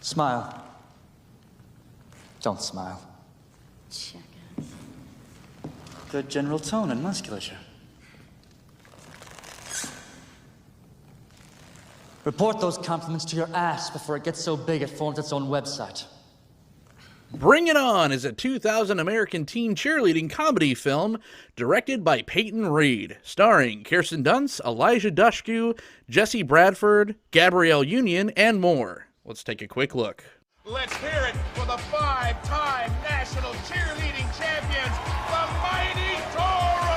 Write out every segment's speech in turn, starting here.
Smile. Don't smile. Jackass. Good general tone and musculature. Report those compliments to your ass before it gets so big it forms its own website. Bring It On is a 2000 American teen cheerleading comedy film directed by Peyton Reed, starring Kirsten Dunst, Elijah Dushku, Jesse Bradford, Gabrielle Union, and more. Let's take a quick look. Let's hear it for the 5-time national cheerleading champions, the Mighty Toros!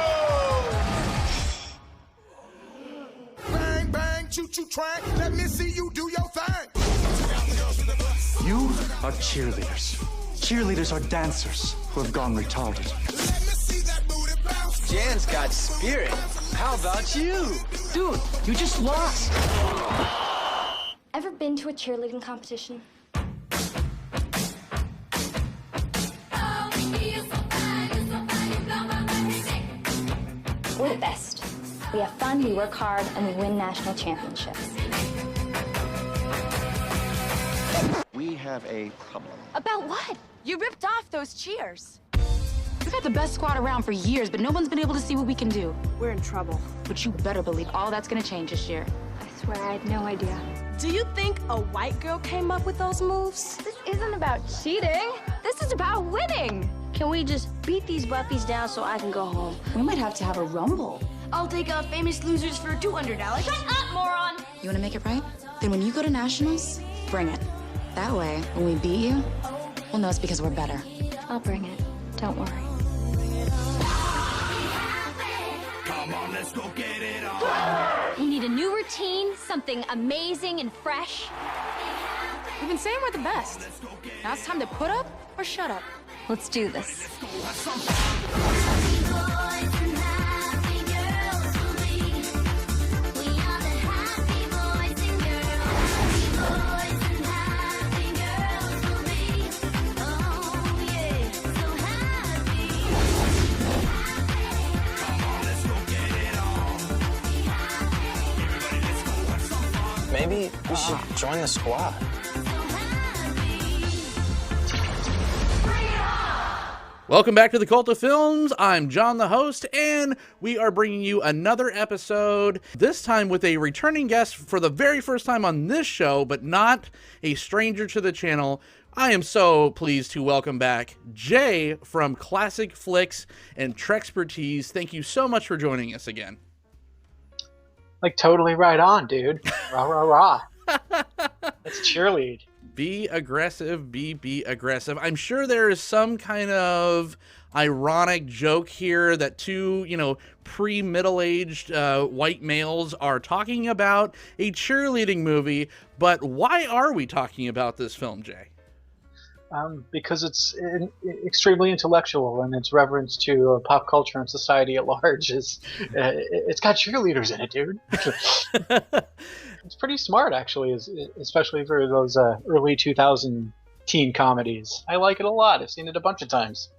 Bang, bang, choo-choo train, let me see you do your thing. You are cheerleaders. Cheerleaders are dancers who have gone retarded. Jan's got spirit. How about you? Dude, you just lost. Ever been to a cheerleading competition? We're the best. We have fun, we work hard, and we win national championships. We have a problem. About what? You ripped off those cheers. We've had the best squad around for years, but no one's been able to see what we can do. We're in trouble. But you better believe all that's gonna change this year. I swear I had no idea. Do you think a white girl came up with those moves? This isn't about cheating. This is about winning. Can we just beat these Buffies down so I can go home? We might have to have a rumble. I'll take out Famous Losers for $200. Shut up, moron! You wanna make it right? Then when you go to nationals, bring it. That way, when we beat you, we'll know it's because we're better. I'll bring it. Don't worry. Come on, let's go get it on. We need a new routine, something amazing and fresh. We've been saying we're the best. Now it's time to put up or shut up. Let's do this. Maybe we should join the squad. Welcome back to the Cult of Films. I'm John, the host, and we are bringing you another episode, this time with a returning guest for the very first time on this show, but not a stranger to the channel. I am so pleased to welcome back Jay from ClassicFlix and Trexpertise. Thank you so much for joining us again. Like, totally right on, dude. Rah, rah, rah. Let's cheerlead. Be aggressive, be aggressive. I'm sure there is some kind of ironic joke here that two, pre-middle-aged white males are talking about a cheerleading movie, but why are we talking about this film, Jay? Because it's extremely intellectual and its reverence to pop culture and society at large. It's got cheerleaders in it, dude. It's pretty smart, actually, especially for those early 2000 teen comedies. I like it a lot. I've seen it a bunch of times.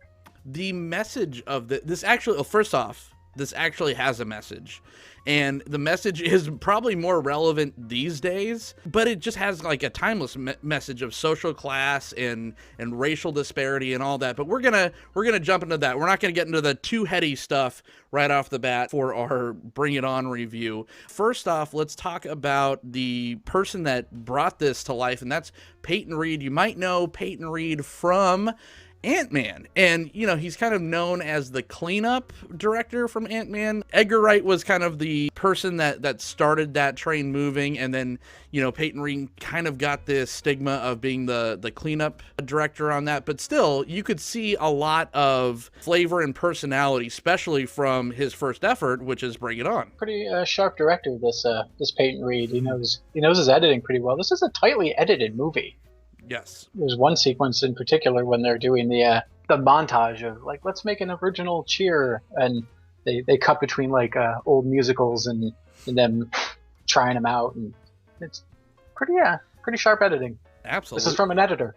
The message of this actually, first off, this actually has a message. And the message is probably more relevant these days, but it just has like a timeless message of social class and racial disparity and all that. But we're gonna jump into that. We're not gonna get into the too heady stuff right off the bat for our Bring It On review. First off, let's talk about the person that brought this to life, and that's Peyton Reed. You might know Peyton Reed from Ant-Man, and he's kind of known as the cleanup director from Ant-Man. Edgar Wright was kind of the person that started that train moving, and then Peyton Reed kind of got this stigma of being the cleanup director on that, but still you could see a lot of flavor and personality, especially from his first effort, which is Bring It On. Pretty sharp director, this Peyton Reed. He knows his editing pretty well. This is a tightly edited movie. Yes. There's one sequence in particular when they're doing the montage of like, let's make an original cheer, and they cut between like old musicals and them trying them out, and it's pretty sharp editing. Absolutely. This is from an editor.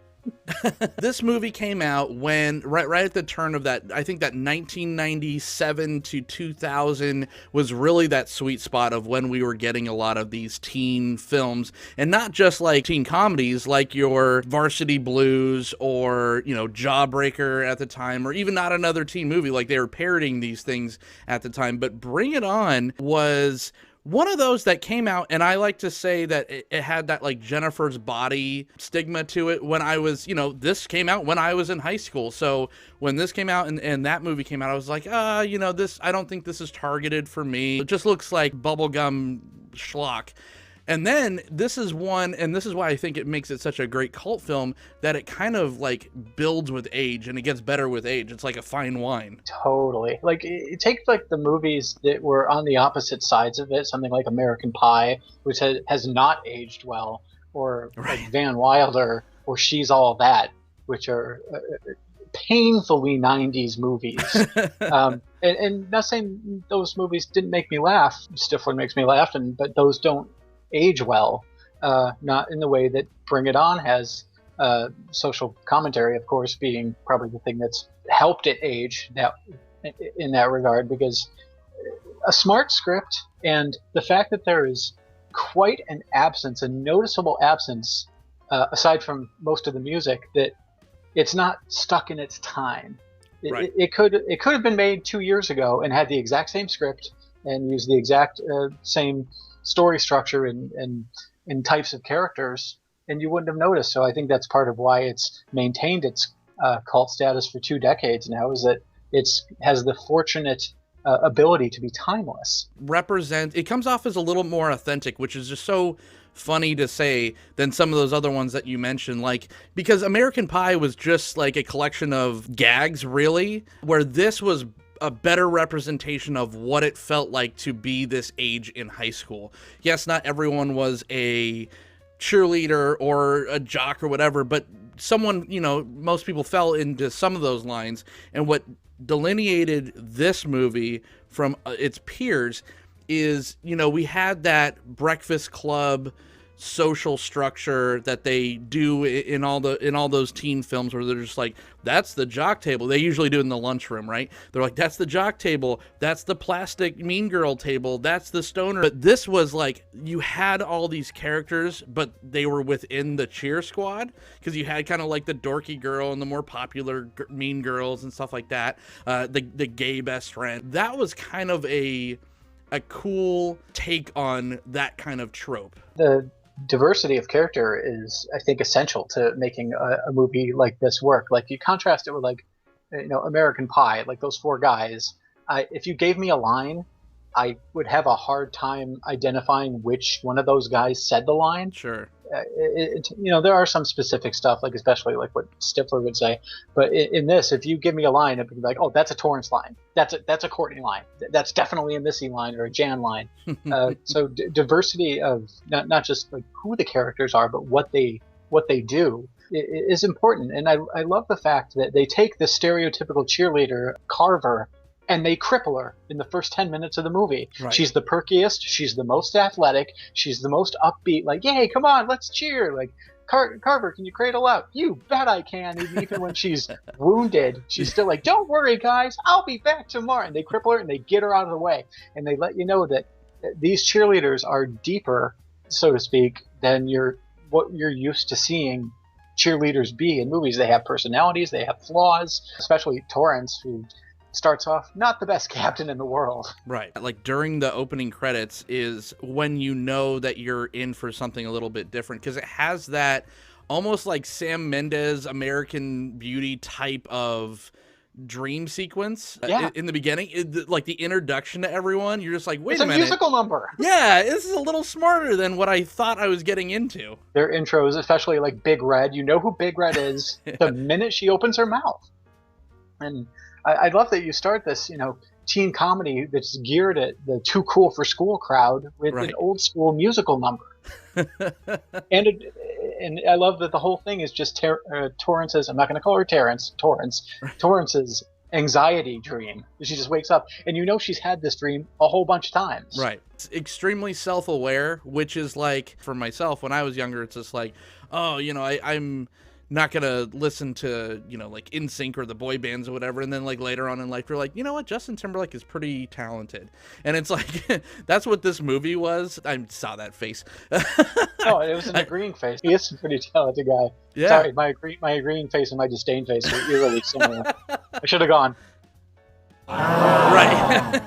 This movie came out when right at the turn of that, I think that 1997 to 2000 was really that sweet spot of when we were getting a lot of these teen films, and not just like teen comedies like your Varsity Blues or, you know, Jawbreaker at the time, or even Not Another Teen Movie. Like, they were parodying these things at the time, but Bring It On was one of those that came out, and I like to say that it had that like Jennifer's Body stigma to it when I was, you know, this came out when I was in high school. So when this came out and that movie came out, I was like, you know, this, I don't think this is targeted for me. It just looks like bubblegum schlock. And then this is one, and this is why I think it makes it such a great cult film, that it kind of like builds with age and it gets better with age. It's like a fine wine. Totally. Like, it takes like the movies that were on the opposite sides of it, something like American Pie, which has not aged well, or Right. like Van Wilder, or She's All That, which are painfully 90s movies. And not saying those movies didn't make me laugh. Stifler makes me laugh, but those don't age well, not in the way that Bring It On has. Social commentary, of course, being probably the thing that's helped it age in that regard, because a smart script and the fact that there is quite an absence, a noticeable absence, aside from most of the music, that it's not stuck in its time. Right. It could have been made 2 years ago and had the exact same script and used the exact same story structure and types of characters, and you wouldn't have noticed. So I think that's part of why it's maintained its cult status for 2 decades now, is that it has the fortunate ability to be timeless. It comes off as a little more authentic, which is just so funny to say than some of those other ones that you mentioned, like, because American Pie was just like a collection of gags, really, where this was a better representation of what it felt like to be this age in high school. Yes, not everyone was a cheerleader or a jock or whatever, but someone, you know, most people fell into some of those lines. And what delineated this movie from its peers is, you know, we had that Breakfast Club social structure that they do in all those teen films, where they're just like, that's the jock table. They usually do it in the lunchroom, right? They're like, that's the jock table, that's the plastic mean girl table, that's the stoner. But this was like, you had all these characters, but they were within the cheer squad, because you had kind of like the dorky girl and the more popular mean girls and stuff like that, the gay best friend. That was kind of a cool take on that kind of trope. The diversity of character is, I think, essential to making a movie like this work. Like, you contrast it with, like, you know, American Pie, like those 4 guys. If you gave me a line, I would have a hard time identifying which one of those guys said the line. Sure. You know, there are some specific stuff, like especially like what Stifler would say, but in this, if you give me a line, it'd be like, oh, that's a Torrance line, that's a Courtney line, that's definitely a Missy line or a Jan line. So diversity of not just like who the characters are, but what they do is important. And I love the fact that they take the stereotypical cheerleader Carver and they cripple her in the first 10 minutes of the movie. Right. She's the perkiest, she's the most athletic, she's the most upbeat, like, yay, come on, let's cheer. Like, Carver, can you cradle out? You bet I can. Even when she's wounded, she's still like, don't worry, guys, I'll be back tomorrow. And they cripple her and they get her out of the way. And they let you know that these cheerleaders are deeper, so to speak, than what you're used to seeing cheerleaders be in movies. They have personalities, they have flaws, especially Torrance, who starts off not the best captain in the world. Right. Like, during the opening credits is when you know that you're in for something a little bit different, because it has that almost like Sam Mendes American Beauty type of dream sequence in the beginning. Like the introduction to everyone, you're just like, wait a minute. It's a musical number. Yeah, this is a little smarter than what I thought I was getting into. Their intros, especially like Big Red, you know who Big Red is the minute she opens her mouth. And I love that you start this, you know, teen comedy that's geared at the too cool for school crowd with an old school musical number. and I love that the whole thing is just Torrance's, I'm not going to call her Torrance's anxiety dream. She just wakes up and you know she's had this dream a whole bunch of times. Right. It's extremely self-aware, which is like, for myself, when I was younger, it's just like, oh, you know, I'm not gonna listen to, you know, like NSYNC or the boy bands or whatever, and then like later on in life you're like, you know what, Justin Timberlake is pretty talented. And it's like that's what this movie was. I saw that face. Oh, it was an agreeing face. He is a pretty talented guy. Yeah. Sorry, my agreeing face and my disdain face are eerily similar. I should have gone. Right.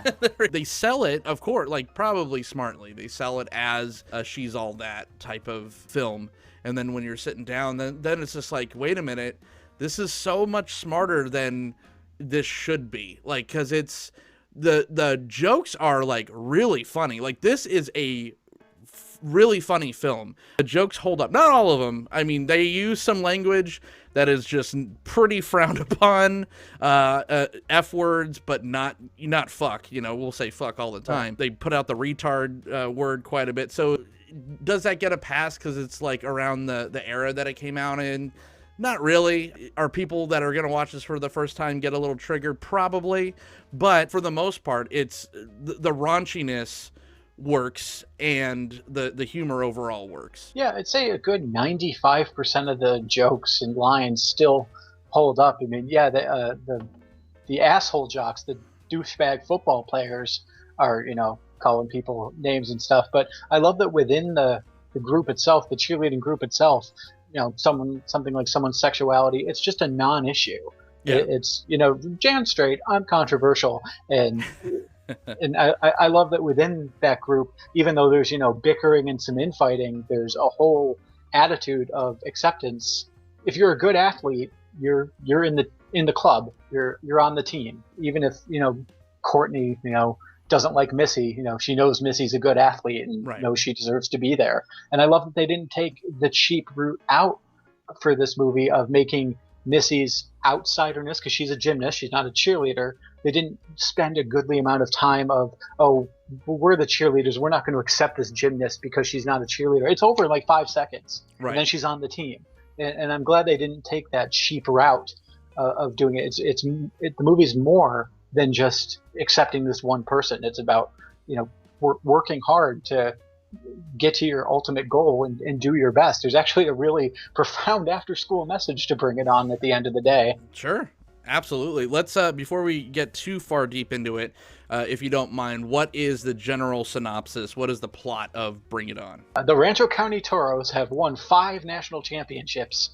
They sell it, of course, like probably smartly. They sell it as a She's All That type of film. And then when you're sitting down, then it's just like, wait a minute, this is so much smarter than this should be. Like, because it's the jokes are like really funny. Like, this is a really funny film. The jokes hold up. Not all of them. I mean, they use some language that is just pretty frowned upon, F words, but not fuck. You know, we'll say fuck all the time. They put out the retard word quite a bit. So does that get a pass because it's like around the era that it came out in? Not really. Are people that are going to watch this for the first time get a little triggered? Probably. But for the most part, it's the raunchiness works and the humor overall works. Yeah, I'd say a good 95% of the jokes and lines still hold up. I mean, yeah, the asshole jocks, the douchebag football players are, you know, calling people names and stuff. But I love that within the group itself, the cheerleading group itself, you know, something like someone's sexuality, it's just a non-issue. Yeah. It's, you know, Jan's straight, I'm controversial, and and I love that within that group, even though there's, you know, bickering and some infighting, there's a whole attitude of acceptance. If you're a good athlete, you're in the club, you're on the team. Even if, you know, Courtney, you know, doesn't like Missy, you know, she knows Missy's a good athlete and knows she deserves to be there. And I love that they didn't take the cheap route out for this movie of making Missy's outsiderness, because she's a gymnast, she's not a cheerleader. They didn't spend a goodly amount of time of, oh, we're the cheerleaders, we're not going to accept this gymnast because she's not a cheerleader. It's over in like 5 seconds, and then she's on the team. And I'm glad they didn't take that cheap route of doing it. The movie's more than just accepting this one person. It's about, you know, working hard to get to your ultimate goal and do your best. There's actually a really profound after-school message to bring it on at the end of the day. Sure. Absolutely. Let's, before we get too far deep into it, if you don't mind, what is the general synopsis? What is the plot of Bring It On? The Rancho County Toros have won 5 national championships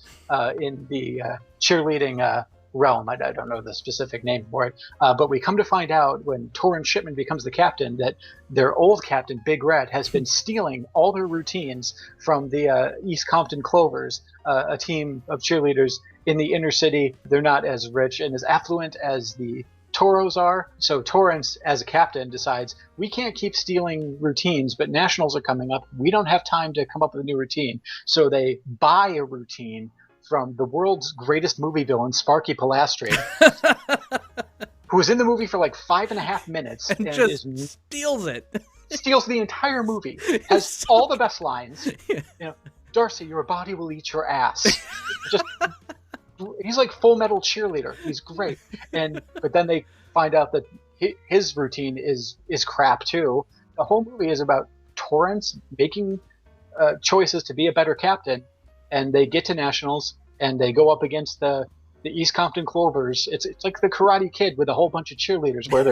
in the cheerleading realm. I don't know the specific name for it, but we come to find out when Torrance Shipman becomes the captain that their old captain, Big Red, has been stealing all their routines from the East Compton Clovers, a team of cheerleaders in the inner city. They're not as rich and as affluent as the Toros are. So Torrance, as a captain, decides we can't keep stealing routines, but nationals are coming up. We don't have time to come up with a new routine. So they buy a routine from the world's greatest movie villain, Sparky Pilastri, who was in the movie for like 5.5 minutes and just steals it. Steals the entire movie. Has all the best lines. You know, Darcy, your body will eat your ass. Just he's like Full Metal Cheerleader. He's great. But then they find out that his routine is crap too. The whole movie is about Torrance making choices to be a better captain. And they get to nationals, and they go up against the East Compton Clovers. It's like the Karate Kid with a whole bunch of cheerleaders, where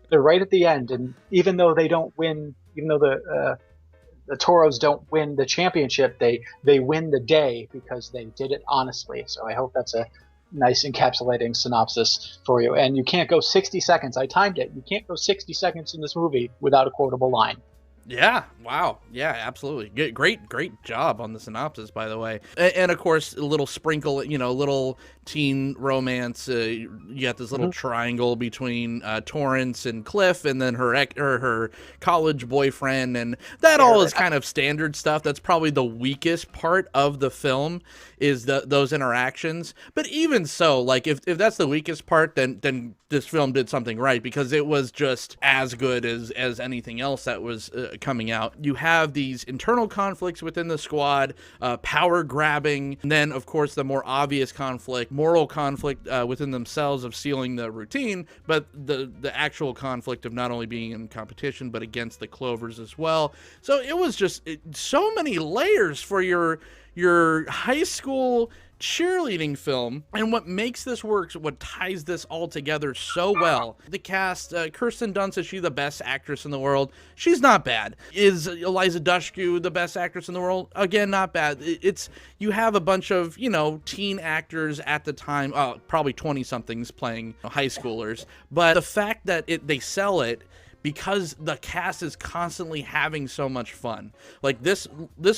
they're right at the end. And even though they don't win, even though the Toros don't win the championship, they win the day because they did it honestly. So I hope that's a nice encapsulating synopsis for you. And you can't go 60 seconds. I timed it. You can't go 60 seconds in this movie without a quotable line. Yeah. Wow. Yeah, absolutely. Great job on the synopsis, by the way. And of course, a little sprinkle, you know, little teen romance. You got this little triangle between Torrance and Cliff, and then her college boyfriend, and that all is kind of standard stuff. That's probably the weakest part of the film, is those interactions. But even so, like if that's the weakest part, then this film did something right, because it was just as good as anything else that was coming out. You have these internal conflicts within the squad, power grabbing, and then of course the more obvious conflict, moral conflict within themselves of stealing the routine, but the actual conflict of not only being in competition but against the Clovers as well. So it was just so many layers for your your high school cheerleading film. And what makes this work, what ties this all together so well, the cast, Kirsten Dunst, is she the best actress in the world? She's not bad. Is Eliza Dushku the best actress in the world? Again, not bad. It's, you have a bunch of, you know, teen actors at the time, probably 20-somethings playing high schoolers, but the fact that they sell it because the cast is constantly having so much fun. Like this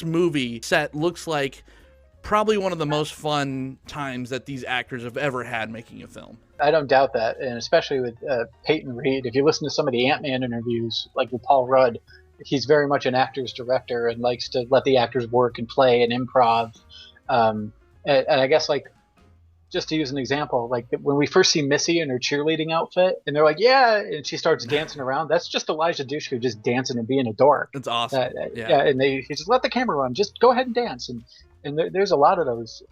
movie set looks like probably one of the most fun times that these actors have ever had making a film. I don't doubt that, and especially with Peyton Reed. If you listen to some of the Ant-Man interviews, like with Paul Rudd, he's very much an actor's director and likes to let the actors work and play and improv. And I guess, like, just to use an example, like when we first see Missy in her cheerleading outfit, and they're like, yeah, and she starts dancing around, that's just Elijah Dushku just dancing and being a dork. It's awesome. Yeah, and he just let the camera run, just go ahead and dance. And there's a lot of those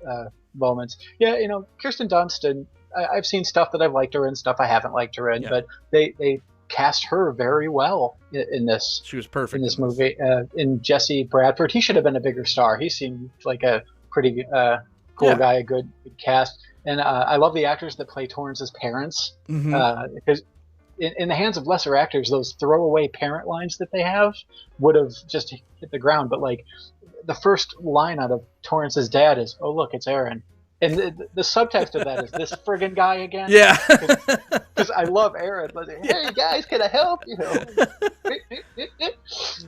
moments. Yeah, you know, Kirsten Dunst, and I've seen stuff that I've liked her in, stuff I haven't liked her in, but they cast her very well in this. She was perfect in this movie. In Jesse Bradford, he should have been a bigger star. He seemed like a pretty cool guy, a good cast. And I love the actors that play Torrance's parents, because in the hands of lesser actors, those throwaway parent lines that they have would have just hit the ground. But like the first line out of Torrance's dad is, "Oh look, it's Aaron," and the subtext of that is, "This friggin' guy again." Yeah, because I love Aaron. But, hey guys, can I help? You know,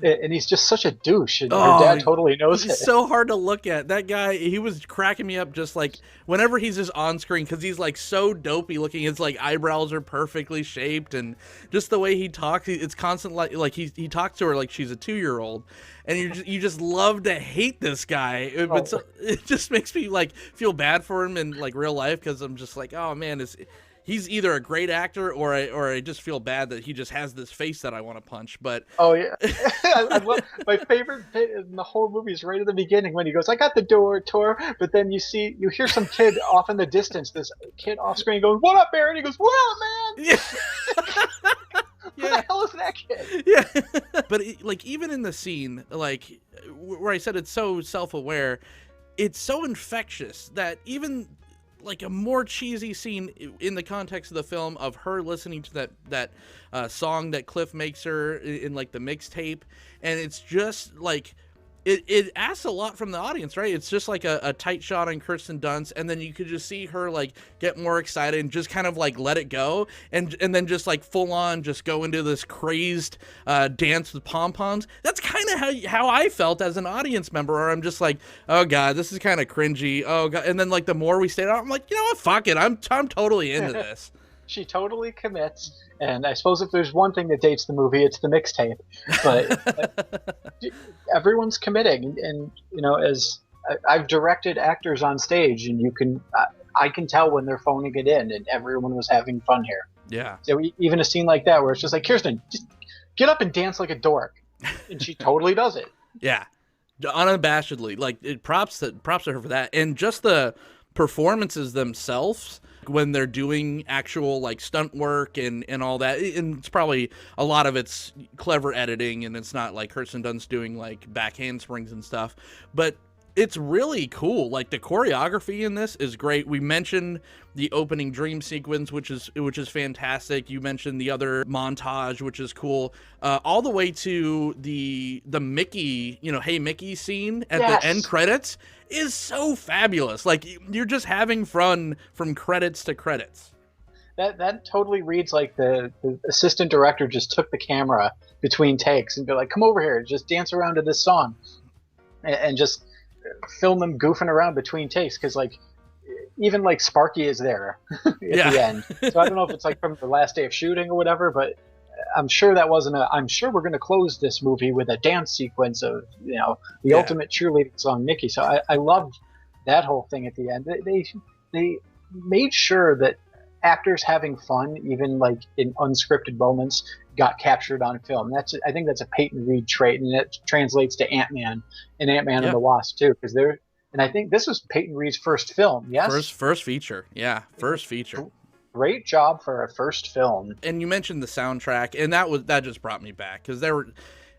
and he's just such a douche, and your dad totally knows it. He's so hard to look at. That guy, he was cracking me up just like whenever he's just on screen, because he's like so dopey looking. His like eyebrows are perfectly shaped, and just the way he talks, it's constant like he talks to her like she's a 2-year-old, and you just love to hate this guy. But it just makes me like feel bad for him in like real life, because I'm just like, oh man, he's either a great actor or I just feel bad that he just has this face that I want to punch. But oh yeah, I love, my favorite bit in the whole movie is right at the beginning when he goes, "I got the door tour," but then you hear some kid off in the distance, this kid off screen going, "What up, Aaron?" He goes, "What up, man?" Yeah. Who the hell is that kid? Yeah. But like even in the scene, like where I said it's so self-aware, it's so infectious that even like a more cheesy scene in the context of the film of her listening to that song that Cliff makes her in like the mixtape, and it's just like it asks a lot from the audience, right? It's just like a tight shot on Kirsten Dunst, and then you could just see her like get more excited and just kind of like let it go, and then just like full on just go into this crazed dance with pom-poms. That's kind of how I felt as an audience member, or I'm just like, oh god, this is kind of cringy. Oh god, and then like the more we stayed out, I'm like, you know what, fuck it, I'm totally into this. She totally commits, and I suppose if there's one thing that dates the movie, it's the mixtape. But everyone's committing, and you know, as I've directed actors on stage, and I can tell when they're phoning it in, and everyone was having fun here. Yeah. So even a scene like that, where it's just like, Kirsten, just get up and dance like a dork, and she totally does it. Yeah, unabashedly. Like props to her for that, and just the performances themselves when they're doing actual like stunt work and all that, and it's probably a lot of it's clever editing, and it's not like Kirsten Dunst doing like back handsprings and stuff, but it's really cool. Like the choreography in this is great. We mentioned the opening dream sequence, which is fantastic. You mentioned the other montage, which is cool, all the way to the Mickey, you know, "Hey Mickey" scene at the end credits is so fabulous. Like you're just having fun from credits to credits. That totally reads like the assistant director just took the camera between takes and be like, "Come over here, just dance around to this song," and just film them goofing around between takes, because like even like Sparky is there at the end. So I don't know if it's like from the last day of shooting or whatever, but I'm sure that wasn't I'm sure we're going to close this movie with a dance sequence of, you know, the ultimate cheerleading song, Mickey. So I loved that whole thing at the end. They made sure that actors having fun, even like in unscripted moments, got captured on film. I think that's a Peyton Reed trait, and it translates to Ant-Man and Ant-Man and the Wasp too, because and I think this was Peyton Reed's first film. Yes, first feature. Yeah, first feature. Great job for a first film. And you mentioned the soundtrack, and that just brought me back, because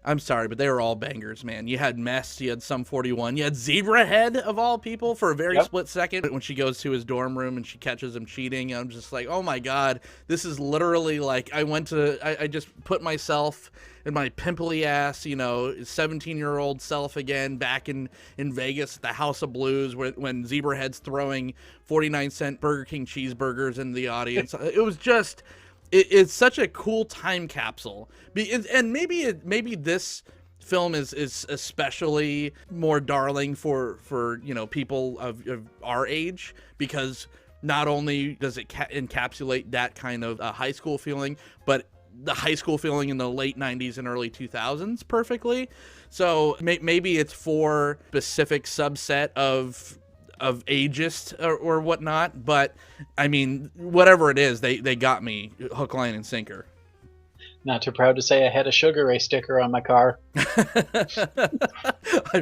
I'm sorry, but they were all bangers, man. You had Mess, you had Sum 41, you had Zebra Head, of all people, for a very split second when she goes to his dorm room and she catches him cheating. I'm just like, oh my God, this is literally like I just put myself in my pimply ass, 17-year-old self again, back in Vegas at the House of Blues when Zebra Head's throwing 49-cent Burger King cheeseburgers in the audience. It was just... It's such a cool time capsule, and maybe this film is especially more darling for people of our age, because not only does it encapsulate that kind of high school feeling, but the high school feeling in the late 90s and early 2000s perfectly. So maybe it's for specific subset of ageist or whatnot, but I mean, whatever it is, they got me hook, line, and sinker. Not too proud to say I had a Sugar Ray sticker on my car. I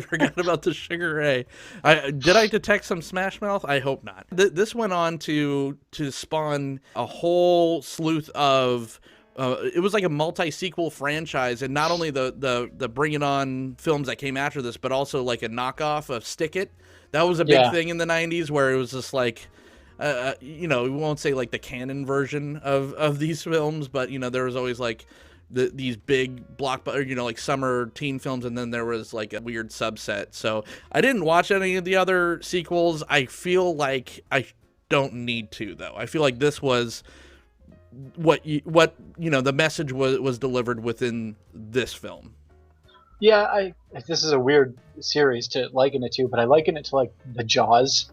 forgot about the Sugar Ray. Did I detect some Smash Mouth? I hope not. This went on to spawn a whole sleuth of it was like a multi-sequel franchise, and not only the Bring It On films that came after this, but also like a knockoff of Stick It. That was a big thing in the 90s, where it was just like, we won't say like the canon version of these films, but, there was always like these big blockbuster, like summer teen films, and then there was like a weird subset. So I didn't watch any of the other sequels. I feel like I don't need to, though. I feel like this was what the message was delivered within this film. Yeah, this is a weird series to liken it to, but I liken it to like the Jaws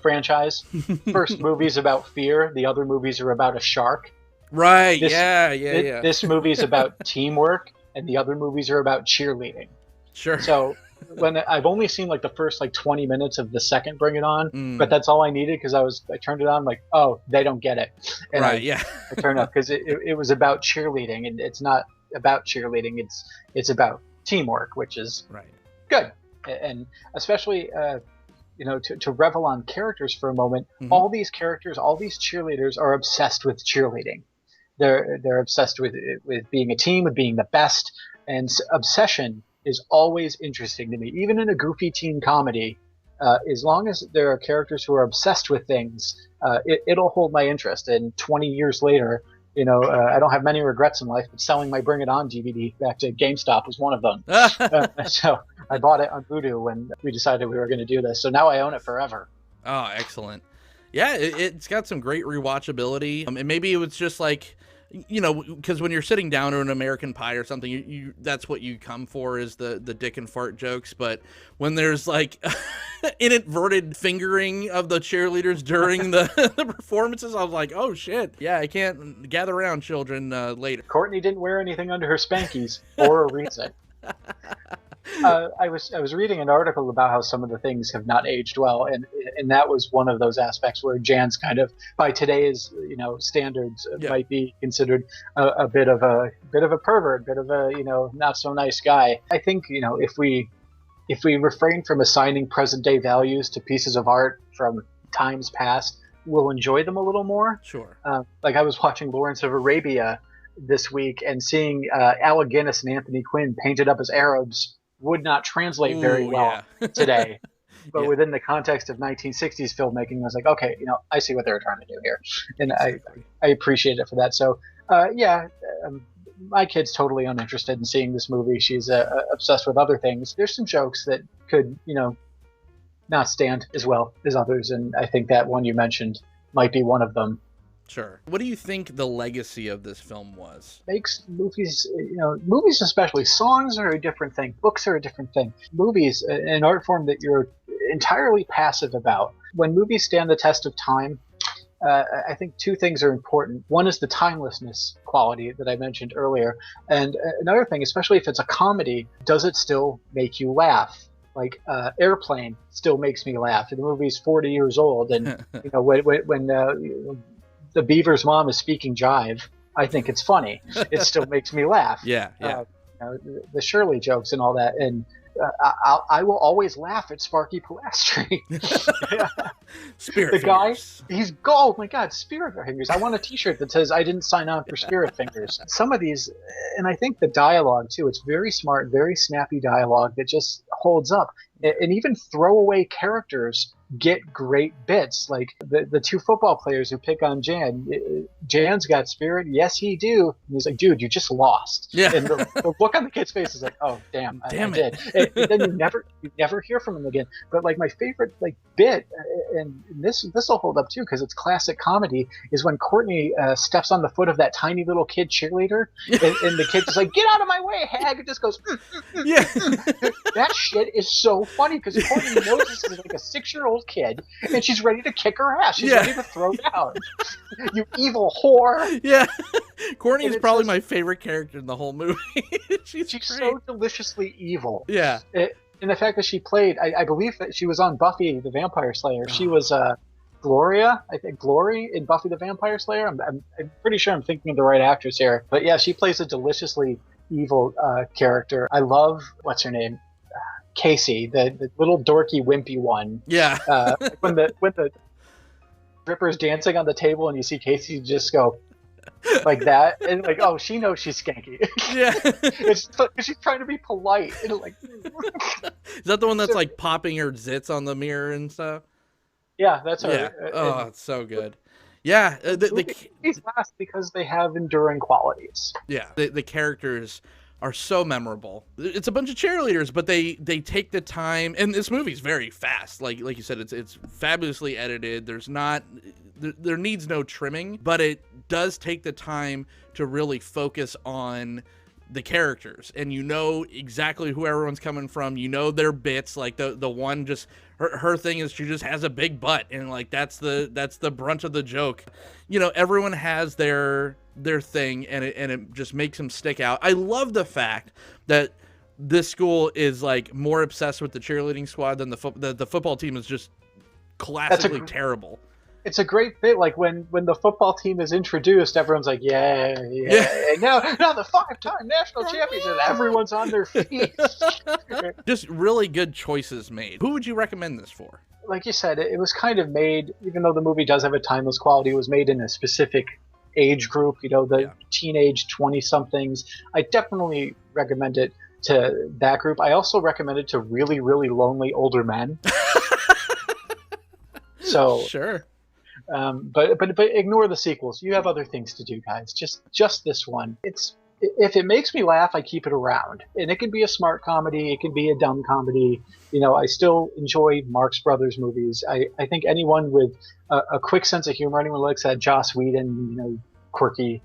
franchise. First movie's about fear, the other movies are about a shark. Right, yeah. This movie's about teamwork, and the other movies are about cheerleading. Sure. So when I've only seen like the first like 20 minutes of the second Bring It On, but that's all I needed, because I turned it on, like, oh, they don't get it. And I turned it up because it was about cheerleading, and it's not about cheerleading, it's about teamwork, which is good. And especially to revel on characters for a moment, all these characters, all these cheerleaders are obsessed with cheerleading. They're obsessed with being a team, with being the best, and obsession is always interesting to me. Even in a goofy teen comedy, as long as there are characters who are obsessed with things, it'll hold my interest. And 20 years later, I don't have many regrets in life, but selling my Bring It On DVD back to GameStop was one of them. So I bought it on Vudu when we decided we were going to do this. So now I own it forever. Oh, excellent. Yeah, it's got some great rewatchability. And maybe it was just like, because when you're sitting down to an American Pie or something, you that's what you come for, is the dick and fart jokes. But when there's like inadvertent fingering of the cheerleaders during the performances, I was like, oh shit, yeah, I can't gather around, children, later. Courtney didn't wear anything under her spankies for a reason. I was reading an article about how some of the things have not aged well, and that was one of those aspects where Jan's kind of, by today's standards, might be considered a bit of a pervert, bit of a not so nice guy. I think if we refrain from assigning present day values to pieces of art from times past, we'll enjoy them a little more. Sure. Like I was watching Lawrence of Arabia this week, and seeing Alec Guinness and Anthony Quinn painted up as Arabs would not translate very well today. But within the context of 1960s filmmaking, I was like, okay, I see what they were trying to do here. And I appreciate it for that. So, my kid's totally uninterested in seeing this movie. She's obsessed with other things. There's some jokes that could, not stand as well as others. And I think that one you mentioned might be one of them. Sure. What do you think the legacy of this film was? Makes movies, movies especially, songs are a different thing. Books are a different thing. Movies, an art form that you're entirely passive about. When movies stand the test of time, I think two things are important. One is the timelessness quality that I mentioned earlier. And another thing, especially if it's a comedy, does it still make you laugh? Like Airplane still makes me laugh. The movie's 40 years old, and when the beaver's mom is speaking jive, I think it's funny. It still makes me laugh. Yeah. The Shirley jokes and all that, and I will always laugh at Sparky Pilastri. Spirit the guy, fingers. he's oh my god, Spirit Fingers. I want a t-shirt that says I didn't sign on for Spirit Fingers. Some of these, and I think the dialogue too, it's very smart, very snappy dialogue that just holds up. And even throwaway characters get great bits. Like the two football players who pick on Jan. Jan's got spirit. Yes, he do. And he's like, dude, you just lost. Yeah. And the look on the kid's face is like, oh, damn I did. And then you never hear from him again. But like my favorite like bit, and this will hold up too because it's classic comedy, is when Courtney steps on the foot of that tiny little kid cheerleader, and the kid just like, get out of my way, hag. It just goes, Yeah. That shit is so funny because Courtney knows this is like a 6-year-old kid, and she's ready to kick her ass. She's ready to throw down. You evil whore. Yeah. Courtney is probably just my favorite character in the whole movie. She's so deliciously evil. Yeah. And the fact that she played, I believe that she was on Buffy the Vampire Slayer. She was Gloria, I think, Glory in Buffy the Vampire Slayer. I'm pretty sure I'm thinking of the right actress here. But yeah, she plays a deliciously evil character. I love, what's her name? Casey, the little dorky wimpy one. Yeah. When the Ripper's dancing on the table and you see Casey just go like that, and like, oh, she knows she's skanky. Yeah. It's she's trying to be polite and like. Is that the one that's like popping her zits on the mirror and stuff? Yeah, that's her. Yeah. Oh, it's so good. Yeah. These last because they have enduring qualities. Yeah. The characters are so memorable. It's a bunch of cheerleaders, but they take the time, and this movie's very fast. Like you said, it's fabulously edited. There needs no trimming, but it does take the time to really focus on the characters, and you know exactly who everyone's coming from. You know their bits. Like the one, just her thing is she just has a big butt, and like that's the brunt of the joke. You know, everyone has their thing, and it just makes them stick out. I love the fact that this school is like more obsessed with the cheerleading squad than the football team is just classically terrible. It's a great bit. Like when the football team is introduced, everyone's like, yeah. And now the 5-time national champions, and everyone's on their feet. Just really good choices made. Who would you recommend this for? Like you said, it was kind of made, even though the movie does have a timeless quality, it was made in a specific age group, the teenage 20-somethings. I definitely recommend it to that group. I also recommend it to really, really lonely older men. So sure. But ignore the sequels. You have other things to do, guys. Just this one. If it makes me laugh, I keep it around. And it can be a smart comedy. It can be a dumb comedy. I still enjoy Marx Brothers movies. I think anyone with a quick sense of humor, anyone who likes that Joss Whedon, quirky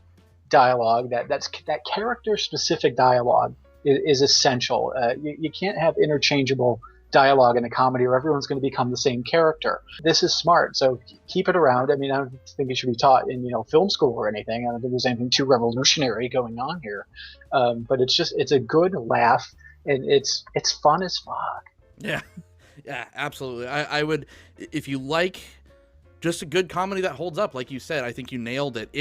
dialogue, that character-specific dialogue is essential. You can't have interchangeable dialogue in a comedy or everyone's going to become the same character. This is smart, so keep it around. I mean, I don't think it should be taught in film school or anything. I don't think there's anything too revolutionary going on here, but it's a good laugh, and it's fun as fuck. Yeah absolutely. I would, if you like just a good comedy that holds up, like you said, I think you nailed it.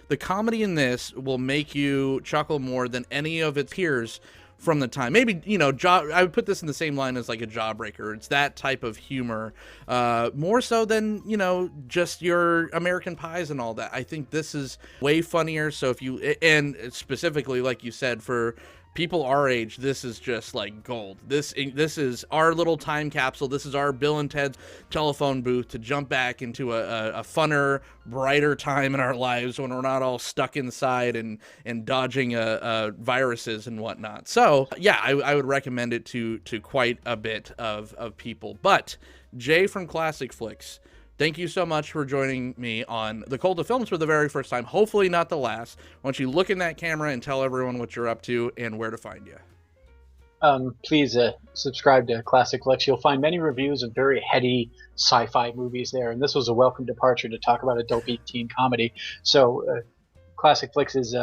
The comedy in this will make you chuckle more than any of its peers from the time. Maybe, I would put this in the same line as like a Jawbreaker. It's that type of humor, more so than, just your American Pies and all that. I think this is way funnier. So and specifically, like you said, for people our age, this is just like gold. This is our little time capsule. This is our Bill and Ted's telephone booth to jump back into a funner, brighter time in our lives when we're not all stuck inside and dodging viruses and whatnot. So yeah, I would recommend it to quite a bit of people. But Jay from ClassicFlix, thank you so much for joining me on The Cult of Films for the very first time. Hopefully not the last. Why don't you look in that camera and tell everyone what you're up to and where to find you. Please subscribe to ClassicFlix. You'll find many reviews of very heady sci-fi movies there, and this was a welcome departure to talk about a dopey teen comedy. So ClassicFlix is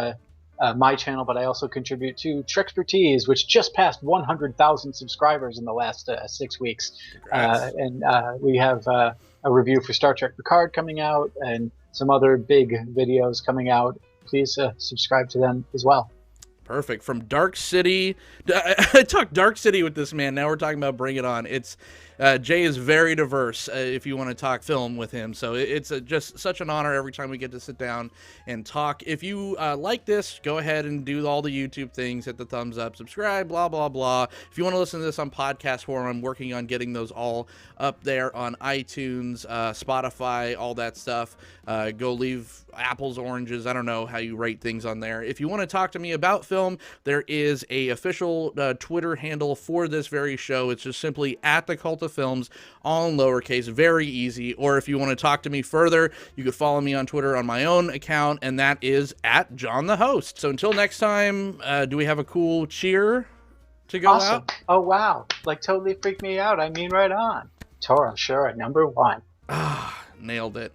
my channel, but I also contribute to Trexpertise, which just passed 100,000 subscribers in the last 6 weeks. And we have a review for Star Trek Picard coming out and some other big videos coming out. Please subscribe to them as well. Perfect. From Dark City. I talked Dark City with this man. Now we're talking about Bring It On. It's Jay is very diverse if you want to talk film with him. So it's just such an honor every time we get to sit down and talk. If you like this, go ahead and do all the YouTube things, hit the thumbs up, subscribe, blah, blah, blah. If you want to listen to this on podcast form, I'm working on getting those all up there on iTunes, Spotify, all that stuff. Go leave apples, oranges. I don't know how you rate things on there. If you want to talk to me about film, there is a official Twitter handle for this very show. It's just simply at the Cult of Films, all in lowercase, very easy. Or if you want to talk to me further, you could follow me on Twitter on my own account, and that is at Jon the Host. So until next time, do we have a cool cheer to go out? Oh, wow. Like, totally freaked me out. I mean, right on. Toro, sure, at number 1. Nailed it.